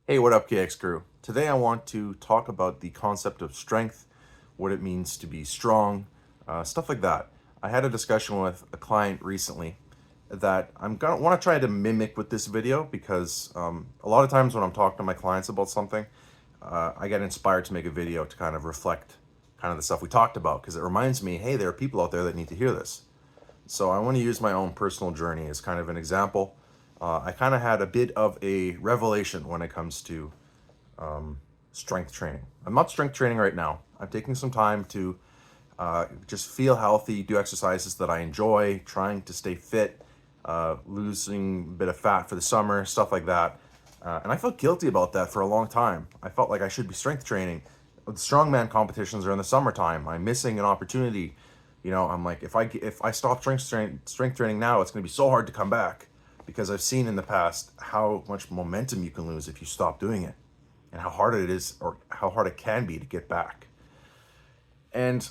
Hey, what up, KX crew? Today I want to talk about the concept of strength, what it means to be strong, stuff like that. I had a discussion with a client recently that I'm gonna want to try to mimic with this video because a lot of times when I'm talking to my clients about something, I get inspired to make a video to kind of reflect kind of the stuff we talked about because it reminds me, hey, there are people out there that need to hear this. So I want to use my own personal journey as kind of an example. I kind of had a bit of a revelation when it comes to strength training. I'm not strength training right now. I'm taking some time to just feel healthy, do exercises that I enjoy, trying to stay fit, losing a bit of fat for the summer, stuff like that. And I felt guilty about that for a long time. I felt like I should be strength training. The strongman competitions are in the summertime. I'm missing an opportunity. I'm like, if I stop strength training now, it's going to be so hard to come back because I've seen in the past how much momentum you can lose if you stop doing it and how hard it is or how hard it can be to get back. And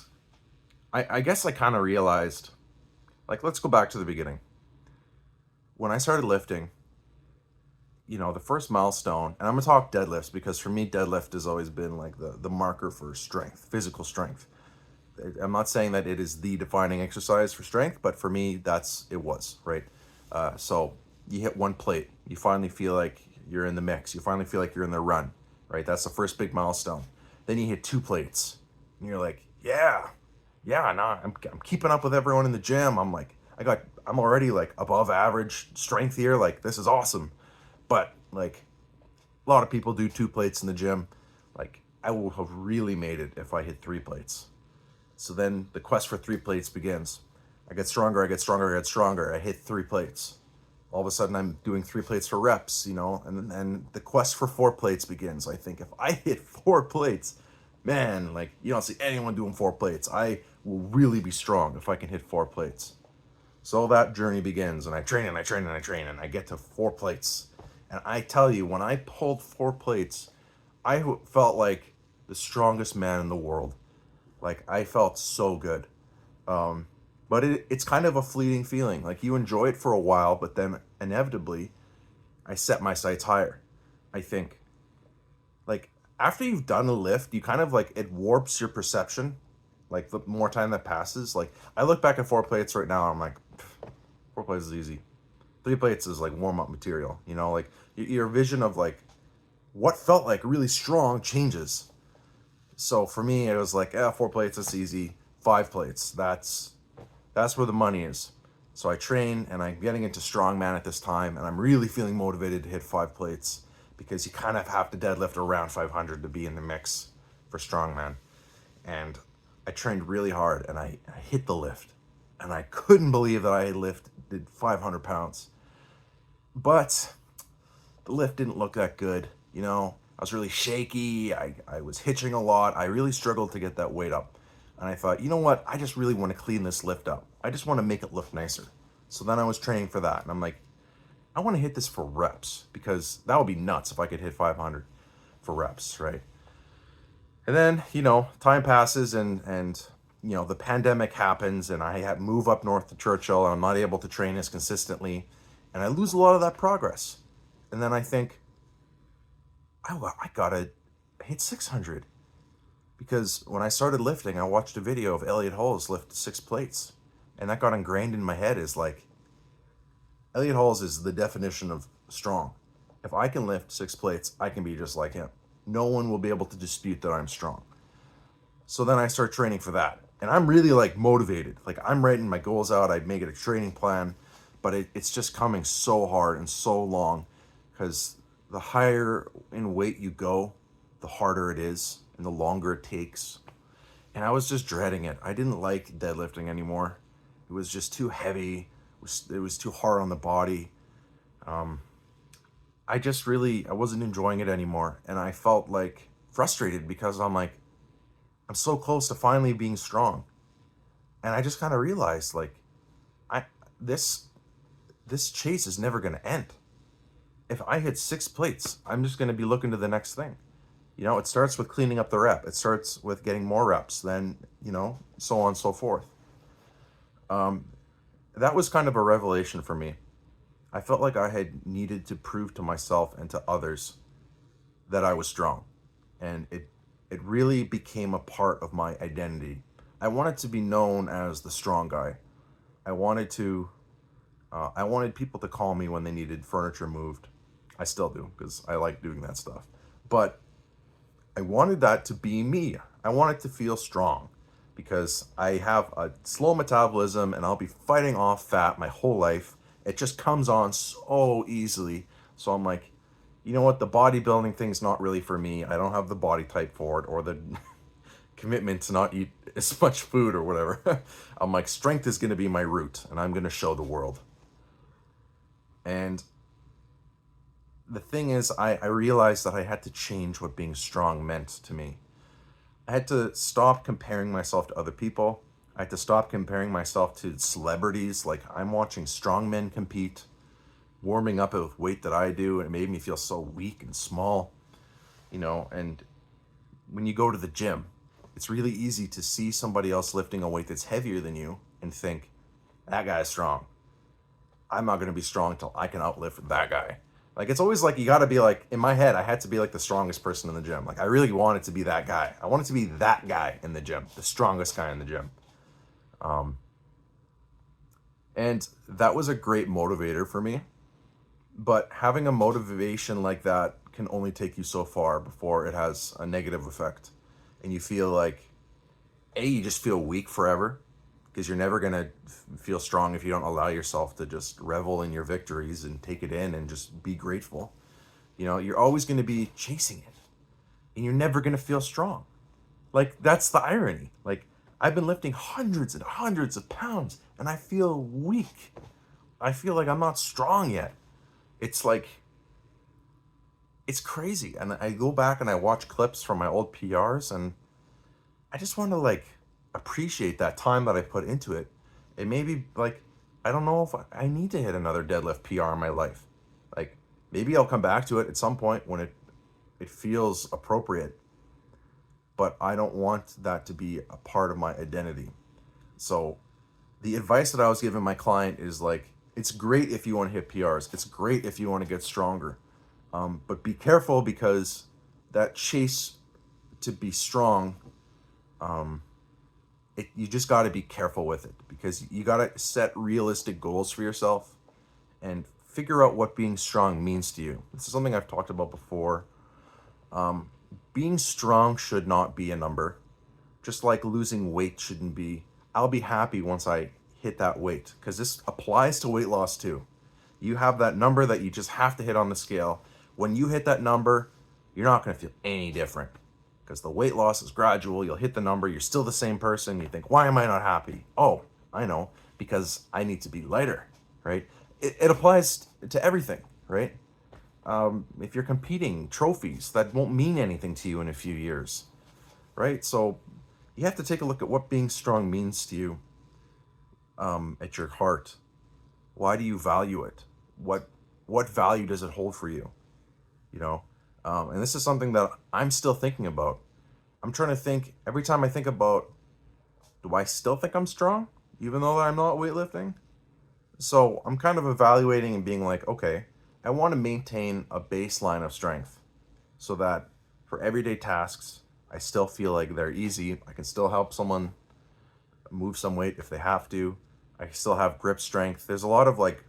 I guess I kind of realized, like, let's go back to the beginning. When I started lifting, the first milestone, and I'm gonna talk deadlifts because for me, deadlift has always been like the marker for strength, physical strength. I'm not saying that it is the defining exercise for strength, but for me, it was, right? So you hit one plate, you finally feel like you're in the mix, you finally feel like you're in the run, right? That's the first big milestone. Then you hit two plates, and you're like, yeah, nah, I'm keeping up with everyone in the gym. I'm already like above average strength here. Like, this is awesome. But like, a lot of people do two plates in the gym. Like, I will have really made it if I hit three plates. So then the quest for three plates begins. I get stronger, I get stronger, I get stronger. I hit three plates. All of a sudden, I'm doing three plates for reps, and the quest for four plates begins. I think if I hit four plates, man, like, you don't see anyone doing four plates. I will really be strong if I can hit four plates. So that journey begins, and I train and I train and I train, and I get to four plates. And I tell you, when I pulled four plates, I felt like the strongest man in the world. Like, I felt so good. But it's kind of a fleeting feeling. Like, you enjoy it for a while, but then inevitably, I set my sights higher. I think, like, after you've done a lift, you kind of like, it warps your perception. Like, the more time that passes, like, I look back at four plates right now, I'm like, four plates is easy. Three plates is like warm up material. Like, your vision of like what felt like really strong changes. So for me, it was like, four plates, that's easy. Five plates, that's where the money is. So I train, and I'm getting into strongman at this time, and I'm really feeling motivated to hit five plates because you kind of have to deadlift around 500 to be in the mix for strongman. And I trained really hard, and I hit the lift, and I couldn't believe that I had lifted 500 pounds. But the lift didn't look that good. I was really shaky. I was hitching a lot. I really struggled to get that weight up. And I thought, you know what? I just really want to clean this lift up. I just want to make it look nicer. So then I was training for that. And I'm like, I want to hit this for reps because that would be nuts if I could hit 500 for reps, right? And then, time passes, and the pandemic happens, and I move up north to Churchill, and I'm not able to train as consistently, and I lose a lot of that progress. And then I think, I gotta hit 600 because when I started lifting, I watched a video of Elliot Halls lift six plates, and that got ingrained in my head as like, Elliot Halls is the definition of strong. If I can lift six plates, I can be just like him. No one will be able to dispute that I'm strong. So then I start training for that. And I'm really like motivated. Like, I'm writing my goals out. I make it a training plan, but it's just coming so hard and so long because the higher in weight you go, the harder it is and the longer it takes. And I was just dreading it. I didn't like deadlifting anymore. It was just too heavy. It was too hard on the body. I wasn't enjoying it anymore. And I felt like frustrated because I'm like, I'm so close to finally being strong. And I just kind of realized, like, I this this chase is never going to end. If I hit six plates, I'm just going to be looking to the next thing. It starts with cleaning up the rep. It starts with getting more reps, then, so on and so forth. That was kind of a revelation for me. I felt like I had needed to prove to myself and to others that I was strong. And it really became a part of my identity. I wanted to be known as the strong guy. I wanted to I wanted people to call me when they needed furniture moved. I still do because I like doing that stuff. But I wanted that to be me. I wanted to feel strong because I have a slow metabolism and I'll be fighting off fat my whole life. It just comes on so easily. So I'm like, you know what? The bodybuilding thing's not really for me. I don't have the body type for it or the commitment to not eat as much food or whatever. I'm like, strength is going to be my route and I'm going to show the world. And the thing is, I realized that I had to change what being strong meant to me. I had to stop comparing myself to other people. I had to stop comparing myself to celebrities. Like, I'm watching strong men compete, warming up with weight that I do, and it made me feel so weak and small, you know. And when you go to the gym, it's really easy to see somebody else lifting a weight that's heavier than you and think, that guy's strong. I'm not going to be strong until I can outlift that guy. Like, it's always like, you got to be like, in my head, I had to be like the strongest person in the gym. Like, I really wanted to be that guy. I wanted to be that guy in the gym, the strongest guy in the gym. And that was a great motivator for me. But having a motivation like that can only take you so far before it has a negative effect. And you feel like, you just feel weak forever because you're never going to feel strong if you don't allow yourself to just revel in your victories and take it in and just be grateful. You know, you're always going to be chasing it and you're never going to feel strong. Like, that's the irony. Like, I've been lifting hundreds and hundreds of pounds and I feel weak. I feel like I'm not strong yet. It's like, it's crazy. And I go back and I watch clips from my old PRs and I just want to like appreciate that time that I put into it. It may be like, I don't know if I need to hit another deadlift PR in my life. Like, maybe I'll come back to it at some point when it feels appropriate. But I don't want that to be a part of my identity. So the advice that I was giving my client is like, it's great if you want to hit PRs. It's great if you want to get stronger. But be careful because that chase to be strong, you just got to be careful with it because you got to set realistic goals for yourself and figure out what being strong means to you. This is something I've talked about before. Being strong should not be a number, just like losing weight shouldn't be. I'll be happy once I hit that weight because this applies to weight loss too. You have that number that you just have to hit on the scale. When you hit that number, you're not going to feel any different because the weight loss is gradual. You'll hit the number. You're still the same person. You think, why am I not happy? Oh, I know, because I need to be lighter, right? It applies to everything, right? If you're competing trophies, that won't mean anything to you in a few years, right? So you have to take a look at what being strong means to you at your heart. Why do you value it? What value does it hold for you? You know, and this is something that I'm still thinking about. I'm trying to think every time I think about, do I still think I'm strong, even though I'm not weightlifting? So I'm kind of evaluating and being like, okay, I want to maintain a baseline of strength so that for everyday tasks, I still feel like they're easy. I can still help someone move some weight if they have to. I still have grip strength. There's a lot of like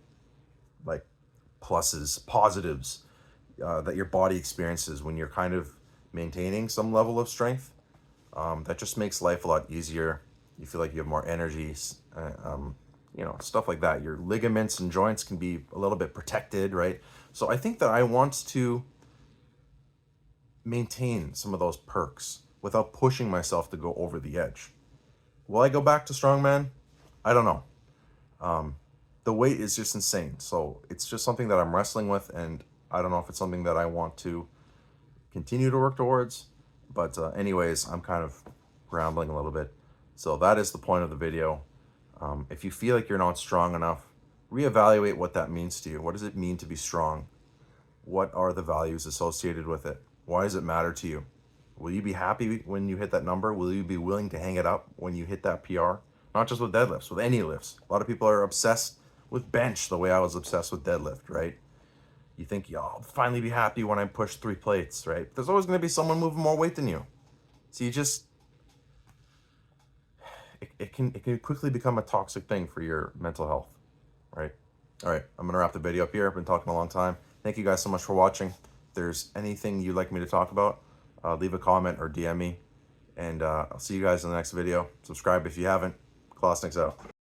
pluses, positives that your body experiences when you're kind of maintaining some level of strength. That just makes life a lot easier. You feel like you have more energy, you know, stuff like that. Your ligaments and joints can be a little bit protected, right? So I think that I want to maintain some of those perks without pushing myself to go over the edge. Will I go back to strongman? I don't know. The weight is just insane. So it's just something that I'm wrestling with, and I don't know if it's something that I want to continue to work towards. But anyways, I'm kind of rambling a little bit. So that is the point of the video. If you feel like you're not strong enough, reevaluate what that means to you. What does it mean to be strong? What are the values associated with it? Why does it matter to you? Will you be happy when you hit that number? Will you be willing to hang it up when you hit that PR? Not just with deadlifts, with any lifts. A lot of people are obsessed with bench the way I was obsessed with deadlift, right? You think, yo, I'll finally be happy when I push 3 plates, right? There's always going to be someone moving more weight than you. So you just, it can quickly become a toxic thing for your mental health, right? All right, I'm going to wrap the video up here. I've been talking a long time. Thank you guys so much for watching. If there's anything you'd like me to talk about, leave a comment or DM me. And I'll see you guys in the next video. Subscribe if you haven't. Clausniks out.